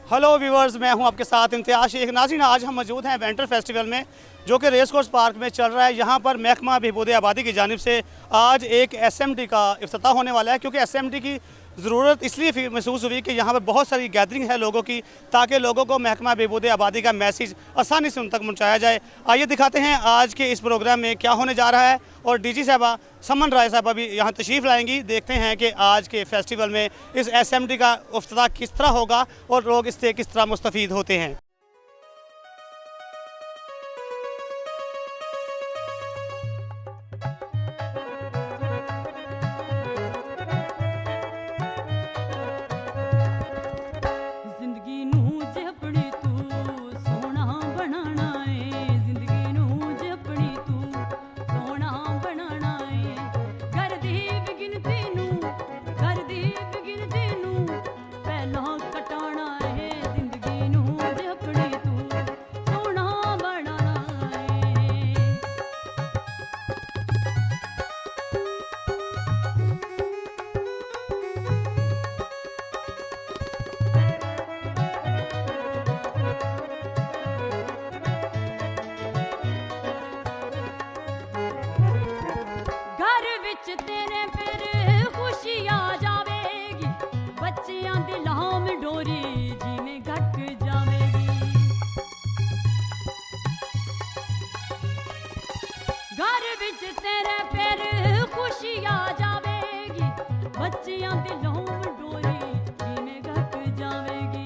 Hello viewers, मैं हूं आपके साथ इम्तियाज शेख। नाज़रीन, आज हम मौजूद हैं वेंटर फेस्टिवल में जो कि रेस कोर्स पार्क में चल रहा है। यहाँ पर महकमा बहबूद आबादी की जानिब से आज एक SMT का इफ्तिताह होने वाला है, क्योंकि SMT की ज़रूरत इसलिए महसूस हुई कि यहाँ पर बहुत सारी गैदरिंग है लोगों की, ताकि लोगों को महकमा बहबूद आबादी का मैसेज आसानी से उन तक पहुँचाया जाए। आइए दिखाते हैं आज के इस प्रोग्राम में क्या होने जा रहा है, और DG साहबा समन राय साहबा भी यहाँ तशरीफ़ लाएंगी। देखते हैं कि आज के फेस्टिवल में इस SMT का इफ्तिताह किस तरह होगा और लोग इससे किस तरह मुस्तफ़ीद होते हैं। तेरे फिर खुशी आ जावेगी, बच्चियां दी लाम डोरी जिवें घट जावेगी। घर विच तेरे फिर खुशी आ जावेगी, बच्चियां दी लाम डोरी जिवें घट जावेगी।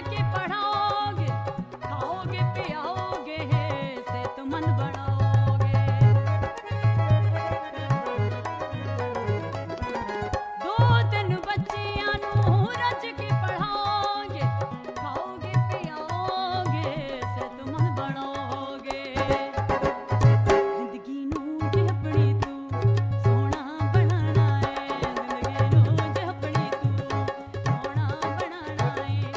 के पढ़ाओगे, खाओगे पियाओगे, सेहतमंद बनाओगे। दो तीन बच्चियां नू रज के पढ़ाओगे, खाओगे पियाओगे, सेहतमंद बनाओगे। जिंदगी नू जे अपनी तू सोना बनाना है, जिंदगी नू जे अपनी तू सोना बनाना है।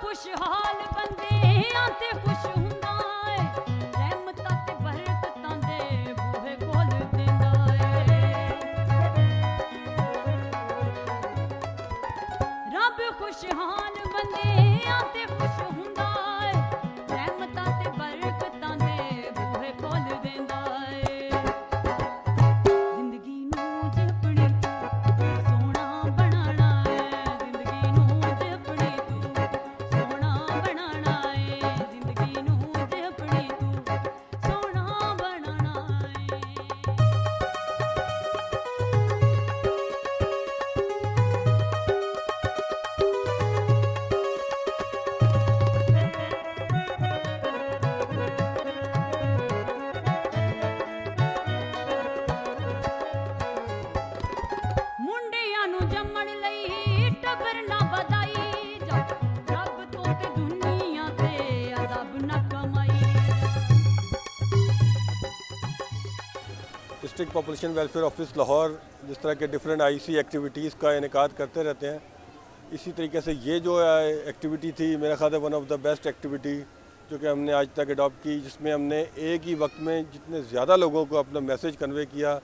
खुशहाल बंदे आते खुश हुंदा है, रहमतां ते बरकतां दे बूहे खोल दिंदा है। रब खुशहाल बंदे आते खुश हुंदा है, रहमतां ते बरकतां दे बूहे खोल दिंदा है। जिंदगी नू जे अपनी तू सोना बनाना है, जिंदगी नू जे अपनी तू सोना बनाना है, जिंदगी नू जे अपनी तू सोना बनाना है। District population welfare office Lahore जिस तरह के डिफरेंट आईसी एक्टिविटीज़ का इनेकाद करते रहते हैं, इसी तरीके से ये जो एक्टिविटी थी मेरा ख्याल है one of the best activity जो कि हमने आज तक अडॉप्ट की, जिसमें हमने एक ही वक्त में जितने ज़्यादा लोगों को अपना मैसेज कन्वे किया।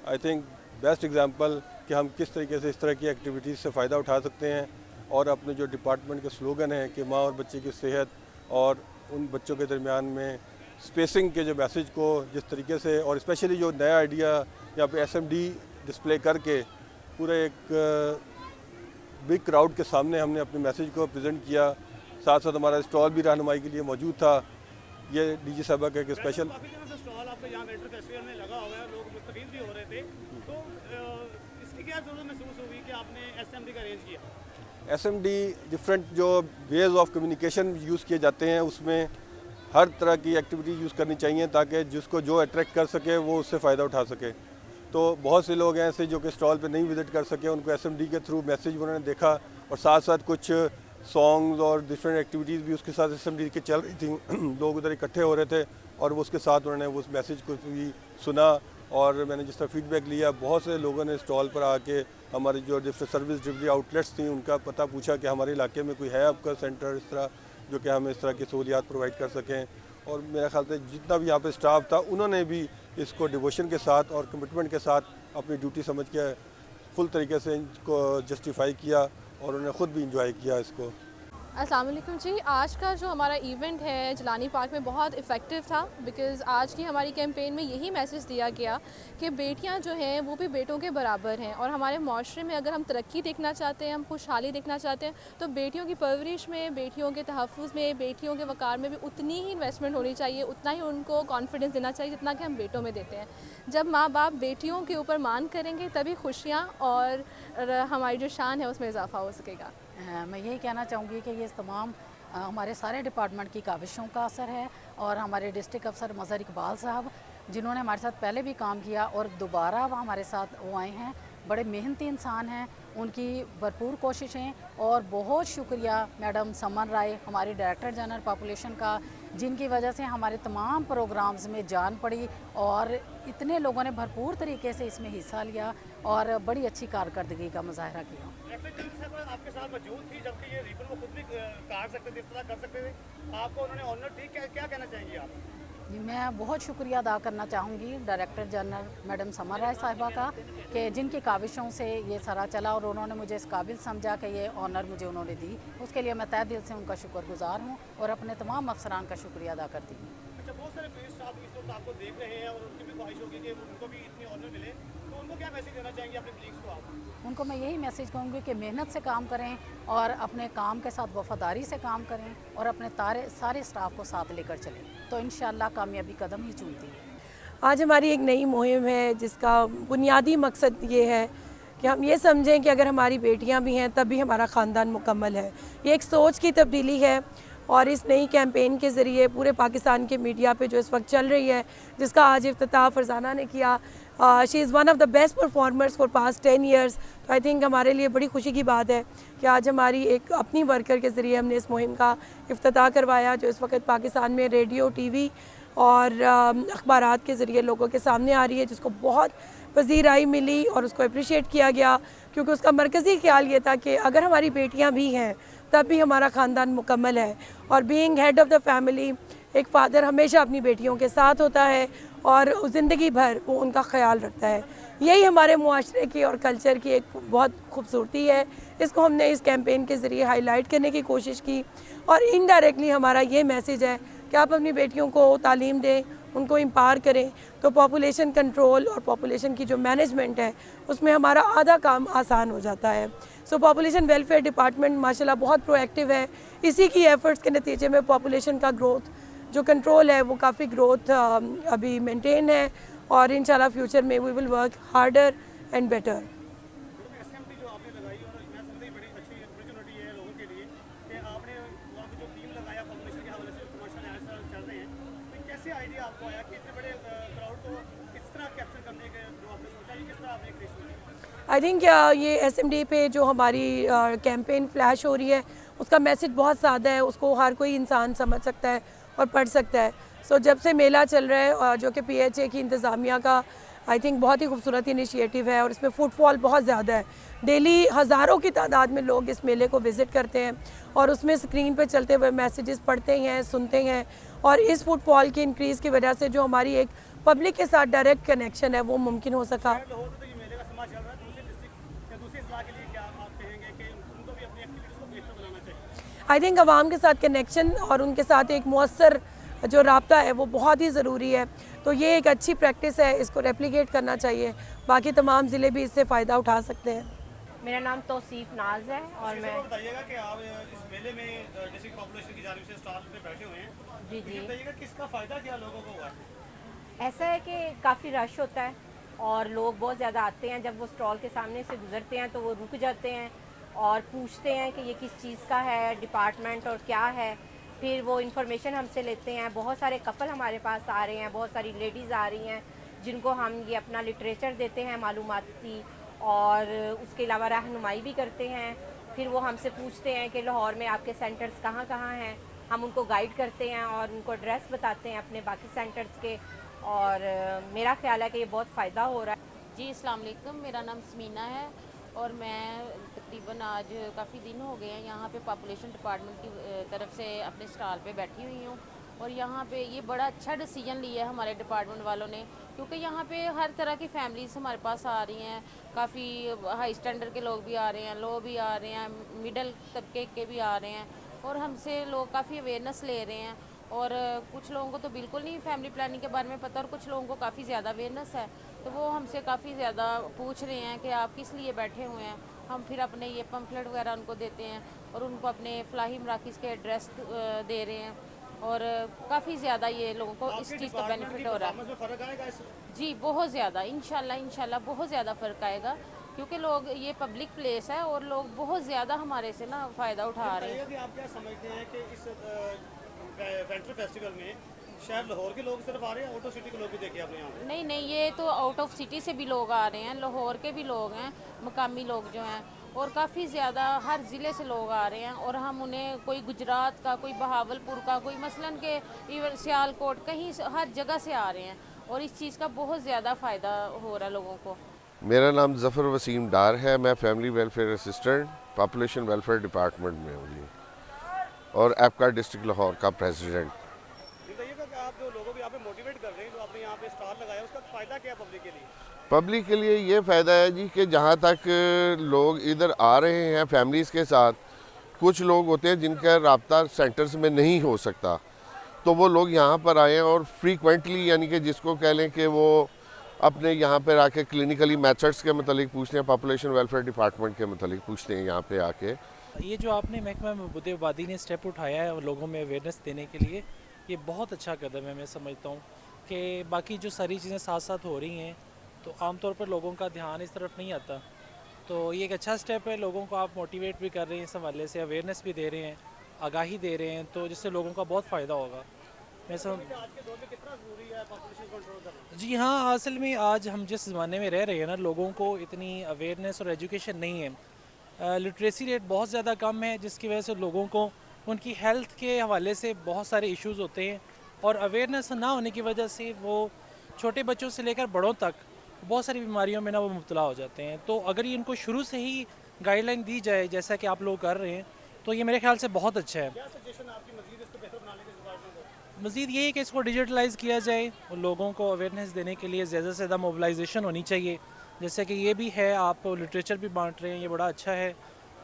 आई थिंक बेस्ट एग्जांपल कि हम किस तरीके से इस तरह की एक्टिविटीज़ से फ़ायदा उठा सकते हैं और अपने जो डिपार्टमेंट के स्लोगन हैं कि माँ और बच्चे की सेहत और उन बच्चों के दरमियान में स्पेसिंग के जो मैसेज को जिस तरीके से, और स्पेशली जो नया आइडिया यहाँ पे एसएमडी डिस्प्ले करके पूरे एक बिग क्राउड के सामने हमने अपने मैसेज को प्रेजेंट किया। साथ साथ हमारा स्टॉल भी रहनुमाई के लिए मौजूद था। ये डीजी साहबा का एक स्पेशल काफ़ी दिनों से स्टॉल आपका यहाँ वेंटर फेस्टिवल में लगा हुआ है, लोग मुस्तफीद भी हो रहे थे, तो इसकी क्या ज़रूरत महसूस हुई कि आपने एसएमडी का अरेंज किया? एसएमडी डिफरेंट जो वेज ऑफ कम्युनिकेशन यूज़ किए जाते हैं उसमें हर तरह की एक्टिविटी यूज़ करनी चाहिए ताकि जिसको जो अट्रैक्ट कर सके वो उससे फ़ायदा उठा सके। तो बहुत से लोग हैं ऐसे जो कि स्टॉल पे नहीं विज़िट कर सके, उनको एसएमडी के थ्रू मैसेज उन्होंने देखा और साथ साथ कुछ सॉन्ग्स और डिफरेंट एक्टिविटीज़ भी उसके साथ एसएमडी के चल रही थी। लोग उधर इकट्ठे हो रहे थे और वो उसके साथ उन्होंने उस मैसेज को भी सुना और मैंने जिस तरह फीडबैक लिया, बहुत से लोगों ने स्टॉल पर आके हमारी जो डिफरेंट सर्विस डिलीवरी आउटलेट्स थी उनका पता पूछा कि हमारे इलाके में कोई है आपका सेंटर इस तरह जो कि हमें इस तरह की सहूलियात प्रोवाइड कर सकें। और मेरा ख्याल से जितना भी यहाँ पे स्टाफ था उन्होंने भी इसको डिवोशन के साथ और कमिटमेंट के साथ अपनी ड्यूटी समझ के फुल तरीके से इनको जस्टिफाई किया और उन्होंने ख़ुद भी इंजॉय किया इसको। अस्सलाम वालेकुम जी, आज का जो हमारा इवेंट है जिलानी पार्क में बहुत इफ़ेक्टिव था बिकॉज़ आज की हमारी कैंपेन में यही मैसेज दिया गया कि बेटियां जो हैं वो भी बेटों के बराबर हैं और हमारे माशरे में अगर हम तरक्की देखना चाहते हैं, हम खुशहाली देखना चाहते हैं तो बेटियों की परवरिश में, बेटियों के तहफ़्फ़ुज़ में, बेटियों के वक़ार में भी उतनी ही इन्वेस्टमेंट होनी चाहिए, उतना ही उनको कॉन्फिडेंस देना चाहिए जितना कि हम बेटों में देते हैं। जब माँ बाप बेटियों के ऊपर मान करेंगे तभी खुशियाँ और हमारी जो शान है उसमें इजाफ़ा हो सकेगा। मैं यही कहना चाहूँगी कि ये तमाम हमारे सारे डिपार्टमेंट की काविशों का असर है और हमारे डिस्ट्रिक्ट अफसर मज़हर इकबाल साहब जिन्होंने हमारे साथ पहले भी काम किया और दोबारा हमारे साथ वो आए हैं, बड़े मेहनती इंसान हैं, उनकी भरपूर कोशिशें और बहुत शुक्रिया मैडम समन राय हमारी डायरेक्टर जनरल पॉपुलेशन का, जिनकी वजह से हमारे तमाम प्रोग्राम्स में जान पड़ी और इतने लोगों ने भरपूर तरीके से इसमें हिस्सा लिया और बड़ी अच्छी कारकर्दगी का मुजाहरा किया। आपके साथ मौजूद थी जबकि ये रिबन वो खुद भी काट सकते थे, इफ्तिताह कर सकते थे, आपको उन्होंने ऑनर दी, क्या कहना चाहेंगे आप? जी, मैं बहुत शुक्रिया अदा करना चाहूँगी डायरेक्टर जनरल मैडम समर राय साहिबा का कि जिनकी काविशों से ये सारा चला और उन्होंने मुझे इस काबिल समझा कि ये ऑनर मुझे उन्होंने दी, उसके लिए मैं तहे दिल से उनका शुक्रगुजार हूँ और अपने तमाम अफसरान का शुक्रिया अदा करती हूँ। अच्छा, बहुत सारे फील्ड स्टाफ इस वक्त आपको देख रहे हैं और उनकी भी ख्वाहिश होगी कि उनको भी इतनी ऑनर मिले, तो उनको क्या मैसेज देना चाहेंगे अपने कलीग्स को आप? उनको मैं यही मैसेज कहूँगी कि मेहनत से काम करें और अपने काम के साथ वफादारी से काम करें और अपने सारे स्टाफ को साथ लेकर चलें, तो इंशाअल्लाह कामयाबी कदम ही चूमती है। आज हमारी एक नई मुहिम है जिसका बुनियादी मकसद ये है कि हम ये समझें कि अगर हमारी बेटियां भी हैं तब भी हमारा ख़ानदान मुकम्मल है। ये एक सोच की तब्दीली है और इस नई कैंपेन के ज़रिए पूरे पाकिस्तान के मीडिया पे जो इस वक्त चल रही है, जिसका आज इफ्तिताह फरजाना ने किया, she is one of the best performers for past 10 years. तो आई थिंक हमारे लिए बड़ी खुशी की बात है कि आज हमारी एक अपनी वर्कर के ज़रिए हमने इस मुहिम का इफ्तिताह करवाया जो इस वक्त पाकिस्तान में रेडियो, टीवी और अखबारात के ज़रिए लोगों के सामने आ रही है, जिसको बहुत पज़ीराई मिली और उसको अप्रिशिएट किया गया क्योंकि उसका मरकज़ी ख्याल ये था कि अगर हमारी बेटियां भी हैं तब भी हमारा ख़ानदान मुकम्मल है। और being head of the family, एक फ़ादर हमेशा अपनी बेटियों के साथ होता है और ज़िंदगी भर वो उनका ख्याल रखता है। यही हमारे मुआशरे की और कल्चर की एक बहुत खूबसूरती है। इसको हमने इस कैंपेन के ज़रिए हाईलाइट करने की कोशिश की और इनडायरेक्टली हमारा ये मैसेज है कि आप अपनी बेटियों को तालीम दें, उनको एम्पावर करें, तो पॉपुलेशन कंट्रोल और पॉपुलेशन की जो मैनेजमेंट है उसमें हमारा आधा काम आसान हो जाता है। सो पॉपुलेशन वेलफेयर डिपार्टमेंट माशाल्लाह बहुत प्रोएक्टिव है। इसी की एफर्ट्स के नतीजे में पॉपुलेशन का ग्रोथ जो कंट्रोल है वो काफ़ी ग्रोथ अभी मेंटेन है और इंशाल्लाह फ्यूचर में we will work harder and better. SMT जो आपने लगाई और मैं समझती बड़ी अच्छी अपॉर्चुनिटी है लोगों के लिए कि आपने वहाँ पे जो टीम लगाया पॉपुलेशन के हवाले से कमर्शियल एड्स चल रहे हैं, तो कैसे आइडिया आपको आया कि इतने बड़े क्राउड को किस तरह कैप्चर करने के जो आपने सोचा, ये किस तरह आपने क्रिएट किया? आई थिंक ये एसएमडी पे जो हमारी कैंपेन फ्लैश हो रही है उसका मैसेज बहुत सादा है, उसको हर कोई इंसान समझ सकता है और पढ़ सकता है। सो जब से मेला चल रहा है और जो कि PHA की इंतज़ामिया का आई थिंक बहुत ही खूबसूरत इनिशिएटिव है और इसमें फुटफॉल बहुत ज़्यादा है। डेली हज़ारों की तादाद में लोग इस मेले को विज़िट करते हैं और उसमें स्क्रीन पे चलते हुए मैसेजेस पढ़ते हैं, सुनते हैं और इस फुटफॉल की इंक्रीज़ की वजह से जो हमारी एक पब्लिक के साथ डायरेक्ट कनेक्शन है वो मुमकिन हो सका। आई थिंक आवाम के साथ कनेक्शन और उनके साथ एक मौसर जो राब्ता है वो बहुत ही ज़रूरी है। तो ये एक अच्छी प्रैक्टिस है, इसको रेप्लिकेट करना चाहिए। बाकी तमाम ज़िले भी इससे फ़ायदा उठा सकते हैं। मेरा नाम तौसीफ नाज है और मैं बताइएगा कि आप इस मेले में डिस्ट्रिक्ट पॉपुलेशन की जानिब से स्टॉल पे बैठे हुए हैं। जी जी बताइएगा किसका फ़ायदा क्या लोगों को हुआ है? ऐसा है कि काफ़ी रश होता है और लोग बहुत ज़्यादा आते हैं। जब वो स्टॉल के सामने से गुजरते हैं तो वो रुक जाते हैं और पूछते हैं कि ये किस चीज़ का है, डिपार्टमेंट और क्या है। फिर वो इन्फॉर्मेशन हमसे लेते हैं। बहुत सारे कपल हमारे पास आ रहे हैं, बहुत सारी लेडीज़ आ रही हैं जिनको हम ये अपना लिटरेचर देते हैं मालूमाती, और उसके अलावा रहनुमाई भी करते हैं। फिर वो हमसे पूछते हैं कि लाहौर में आपके सेंटर्स कहाँ कहाँ हैं। हम उनको गाइड करते हैं और उनको एड्रेस बताते हैं अपने बाकी सेंटर्स के, और मेरा ख्याल है कि ये बहुत फ़ायदा हो रहा है। जी अस्सलाम वालेकुम, मेरा नाम स्मीना है और मैं तकरीबन आज काफ़ी दिन हो गए हैं यहाँ पे पॉपुलेशन डिपार्टमेंट की तरफ से अपने स्टॉल पे बैठी हुई हूँ। और यहाँ पे ये बड़ा अच्छा डिसीजन लिया है हमारे डिपार्टमेंट वालों ने, क्योंकि यहाँ पे हर तरह की फैमिलीज़ हमारे पास आ रही हैं। काफ़ी हाई स्टैंडर्ड के लोग भी आ रहे हैं, लो भी आ रहे हैं, मिडल तबके के भी आ रहे हैं और हमसे लोग काफ़ी अवेयरनेस ले रहे हैं। और कुछ लोगों को तो बिल्कुल नहीं फैमिली प्लानिंग के बारे में पता और कुछ लोगों को काफ़ी ज़्यादा अवेयरनेस है, तो वो हमसे काफ़ी ज़्यादा पूछ रहे हैं कि आप किस लिए बैठे हुए हैं। हम फिर अपने ये पम्फलेट वगैरह उनको देते हैं और उनको अपने फलाही मराकिज़ के एड्रेस दे रहे हैं और काफ़ी ज़्यादा ये लोगों को इस चीज़ का बेनिफिट हो रहा है। जी बहुत ज़्यादा, इंशाल्लाह बहुत ज़्यादा फ़र्क आएगा, क्योंकि लोग ये पब्लिक प्लेस है और लोग बहुत ज़्यादा हमारे से ना फ़ायदा उठा रहे हैं। आप क्या समझते हैं कि इस वेंटर फेस्टिवल में शहर लाहौर के लोग सिर्फ आ रहे हैं, आउट ऑफ सिटी के लोग भी देखे आपने यहाँ पे? नहीं, ये तो आउट ऑफ सिटी से भी लोग आ रहे हैं, लाहौर के भी लोग हैं, मकामी लोग जो हैं, और काफ़ी ज़्यादा हर ज़िले से लोग आ रहे हैं। और हम उन्हें कोई गुजरात का, कोई बहावलपुर का, कोई मसलन के इवन सियालकोट, कहीं हर जगह से आ रहे हैं और इस चीज़ का बहुत ज़्यादा फ़ायदा हो रहा है लोगों को। मेरा नाम ज़फ़र वसीम डार है, मैं family welfare assistant population welfare department में हूँ जी, और एपका डिस्ट्रिक्ट लाहौर का प्रेसिडेंट। बताइएगा कि आप जो लोगों को यहाँ पे मोटिवेट कर रहे हैं, जो आपने यहाँ पे स्टॉल लगाया, उसका फ़ायदा क्या है पब्लिक के लिए? पब्लिक के लिए ये फ़ायदा है जी कि जहाँ तक लोग इधर आ रहे हैं फैमिलीज़ के साथ, कुछ लोग होते हैं जिनका रब्ता सेंटर्स में नहीं हो सकता, तो वो लोग यहाँ पर आए और फ्रीक्वेंटली, यानी कि जिसको कह लें कि वो अपने यहाँ पर आके क्लिनिकली मेथड्स के मतलब पूछते हैं, पॉपुलेशन वेलफेयर डिपार्टमेंट के मतलब पूछते हैं यहाँ पे आके। ये जो आपने महकमा महबूद आबादी ने स्टेप उठाया है और लोगों में अवेयरनेस देने के लिए, ये बहुत अच्छा कदम है। मैं समझता हूँ कि बाकी जो सारी चीज़ें साथ साथ हो रही हैं तो आमतौर पर लोगों का ध्यान इस तरफ नहीं आता, तो ये एक अच्छा स्टेप है। लोगों को आप मोटिवेट भी कर रहे हैं, इस हवाले से अवेयरनेस भी दे रहे हैं, आगाही दे रहे हैं, तो जिससे लोगों का बहुत फ़ायदा होगा। मैं समझ जी हाँ, असल में आज हम जिस ज़माने में रह रहे हैं ना, लोगों को इतनी अवेयरनेस और एजुकेशन नहीं है। लिटरेसी रेट बहुत ज़्यादा कम है, जिसकी वजह से लोगों को उनकी हेल्थ के हवाले से बहुत सारे इश्यूज़ होते हैं और अवेयरनेस ना होने की वजह से वो छोटे बच्चों से लेकर बड़ों तक बहुत सारी बीमारियों में ना वो मुब्तला हो जाते हैं। तो अगर ये इनको शुरू से ही गाइडलाइन दी जाए जैसा कि आप लोग कर रहे हैं, तो ये मेरे ख्याल से बहुत अच्छा है। मज़ीद ये है कि इसको डिजिटलाइज़ किया जाए और लोगों को अवेयरनेस देने के लिए ज़्यादा से ज़्यादा मोबिलाइजेशन होनी चाहिए, जैसे कि ये भी है, आप लिटरेचर भी बांट रहे हैं, ये बड़ा अच्छा है।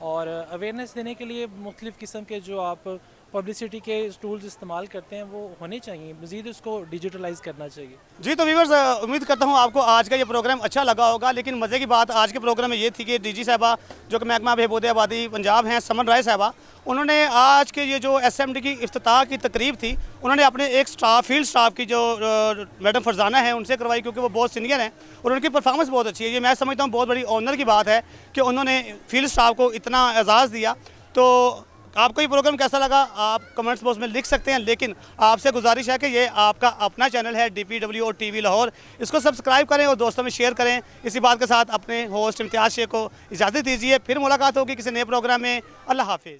और अवेयरनेस देने के लिए मुख्तलिफ़ किस्म के जो आप पब्लिसिटी के टूल्स इस्तेमाल करते हैं वो होने चाहिए, मज़ीद उसको डिजिटलाइज़ करना चाहिए। जी तो व्यूअर्स, उम्मीद करता हूँ आपको आज का ये प्रोग्राम अच्छा लगा होगा। लेकिन मज़े की बात आज के प्रोग्राम में ये थी कि डीजी साहबा जो कि महकमा बहबूद आबादी पंजाब हैं, समन राय साहबा, उन्होंने आज के ये जो SMD की इफ्तिताह की तकरीब थी, उन्होंने अपने एक स्टाफ, फील्ड स्टाफ की जो मैडम फरजाना है उनसे करवाई, क्योंकि वो बहुत सीनियर हैं और उनकी परफॉर्मेंस बहुत अच्छी है। ये मैं समझता हूँ बहुत बड़ी ऑनर की बात है कि उन्होंने फील्ड स्टाफ को इतना एजाज़ दिया। तो आपको ये प्रोग्राम कैसा लगा आप कमेंट्स बॉक्स में लिख सकते हैं, लेकिन आपसे गुजारिश है कि ये आपका अपना चैनल है DPWO TV लाहौर, इसको सब्सक्राइब करें और दोस्तों में शेयर करें। इसी बात के साथ अपने होस्ट इम्तियाज़ शेख को इजाज़त दीजिए, फिर मुलाकात होगी किसी नए प्रोग्राम में। अल्लाह हाफिज़।